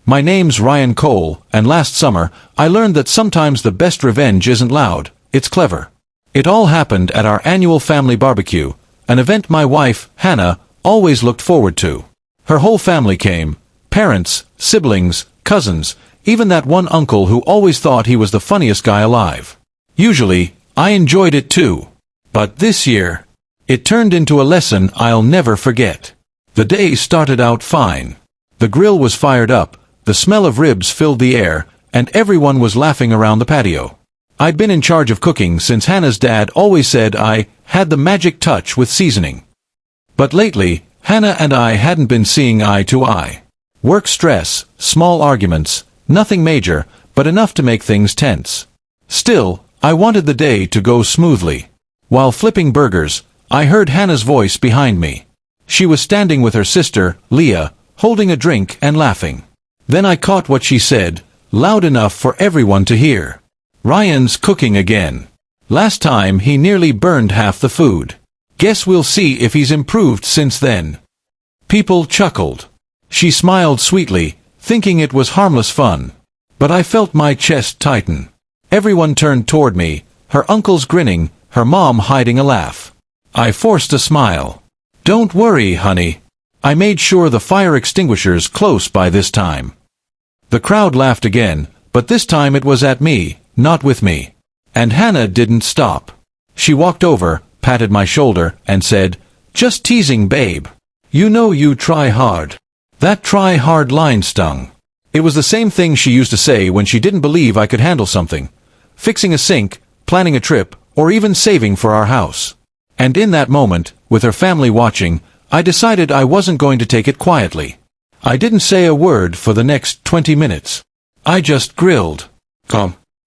My name's Ryan Cole, and last summer, I learned that sometimes the best revenge isn't loud, it's clever. It all happened at our annual family barbecue, an event my wife, Hannah, always looked forward to. Her whole family came, parents, siblings, cousins, even that one uncle who always thought he was the funniest guy alive. Usually, I enjoyed it too. But this year, it turned into a lesson I'll never forget. The day started out fine. The grill was fired up, the smell of ribs filled the air, and everyone was laughing around the patio. I'd been in charge of cooking since Hannah's dad always said I had the magic touch with seasoning. But lately, Hannah and I hadn't been seeing eye to eye. Work stress, small arguments, nothing major, but enough to make things tense. Still, I wanted the day to go smoothly. While flipping burgers, I heard Hannah's voice behind me. She was standing with her sister, Leah, holding a drink and laughing. Then I caught what she said, loud enough for everyone to hear. "Ryan's cooking again. Last time he nearly burned half the food. Guess we'll see if he's improved since then." People chuckled. She smiled sweetly, thinking it was harmless fun. But I felt my chest tighten. Everyone turned toward me, her uncles grinning, her mom hiding a laugh. I forced a smile. "Don't worry, honey. I made sure the fire extinguisher's close by this time." The crowd laughed again, but this time it was at me, not with me. And Hannah didn't stop. She walked over, patted my shoulder, and said, "Just teasing, babe. You know you try hard." That "try hard" line stung. It was the same thing she used to say when she didn't believe I could handle something. Fixing a sink, planning a trip, or even saving for our house. And in that moment, with her family watching, I decided I wasn't going to take it quietly. I didn't say a word for the next 20 minutes. I just grilled.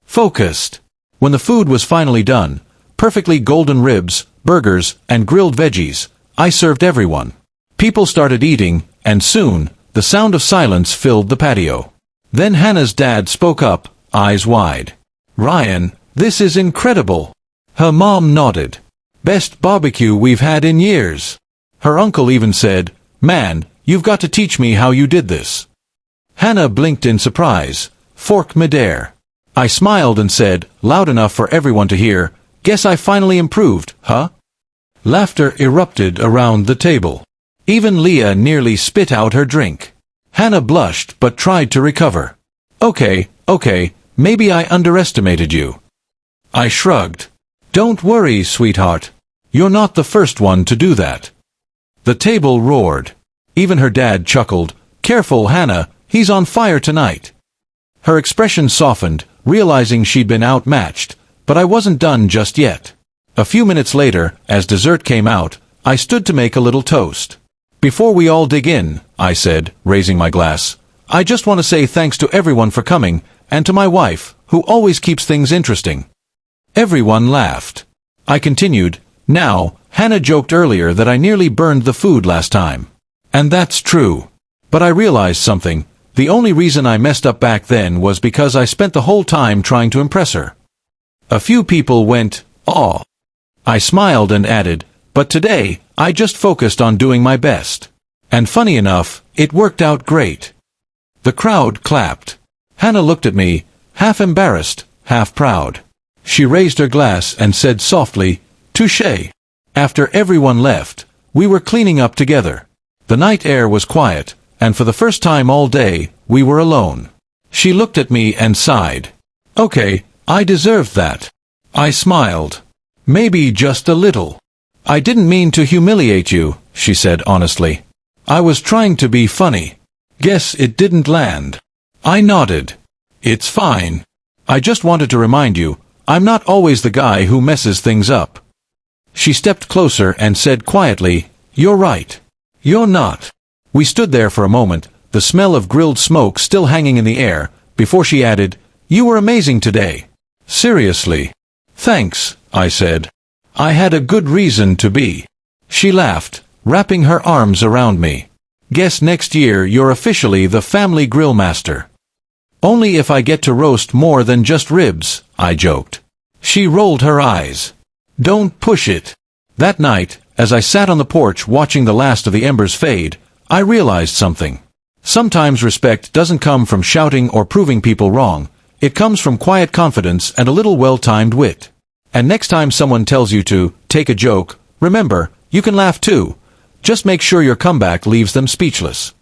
Focused. When the food was finally done, perfectly golden ribs, burgers, and grilled veggies, I served everyone. People started eating, and soon, the sound of silence filled the patio. Then Hannah's dad spoke up, eyes wide. "Ryan, this is incredible." Her mom nodded. "Best barbecue we've had in years." Her uncle even said, "Man, you've got to teach me how you did this." Hannah blinked in surprise, fork midair. I smiled and said, loud enough for everyone to hear, "Guess I finally improved, huh?" Laughter erupted around the table. Even Leah nearly spit out her drink. Hannah blushed but tried to recover. Okay, maybe I underestimated you." I shrugged. "Don't worry, sweetheart. You're not the first one to do that." The table roared. Even her dad chuckled. "Careful, Hannah, he's on fire tonight." Her expression softened, realizing she'd been outmatched, but I wasn't done just yet. A few minutes later, as dessert came out, I stood to make a little toast. "Before we all dig in," I said, raising my glass, "I just want to say thanks to everyone for coming, and to my wife, who always keeps things interesting." Everyone laughed. I continued, "Now, Hannah joked earlier that I nearly burned the food last time. And that's true. But I realized something. The only reason I messed up back then was because I spent the whole time trying to impress her." A few people went, "Aw." I smiled and added, "But today, I just focused on doing my best." And funny enough, it worked out great. The crowd clapped. Hannah looked at me, half embarrassed, half proud. She raised her glass and said softly, "Touché." After everyone left, we were cleaning up together. The night air was quiet, and for the first time all day, we were alone. She looked at me and sighed. "Okay, I deserved that." I smiled. "Maybe just a little." "I didn't mean to humiliate you," she said honestly. "I was trying to be funny. Guess it didn't land." I nodded. "It's fine. I just wanted to remind you, I'm not always the guy who messes things up." She stepped closer and said quietly, "You're right. You're not." We stood there for a moment, the smell of grilled smoke still hanging in the air, before she added, "You were amazing today." "Seriously." "Thanks," I said. "I had a good reason to be." She laughed, wrapping her arms around me. "Guess next year you're officially the family grill master." "Only if I get to roast more than just ribs," I joked. She rolled her eyes. "Don't push it." That night, as I sat on the porch watching the last of the embers fade, I realized something. Sometimes respect doesn't come from shouting or proving people wrong. It comes from quiet confidence and a little well-timed wit. And next time someone tells you to take a joke, remember, you can laugh too. Just make sure your comeback leaves them speechless.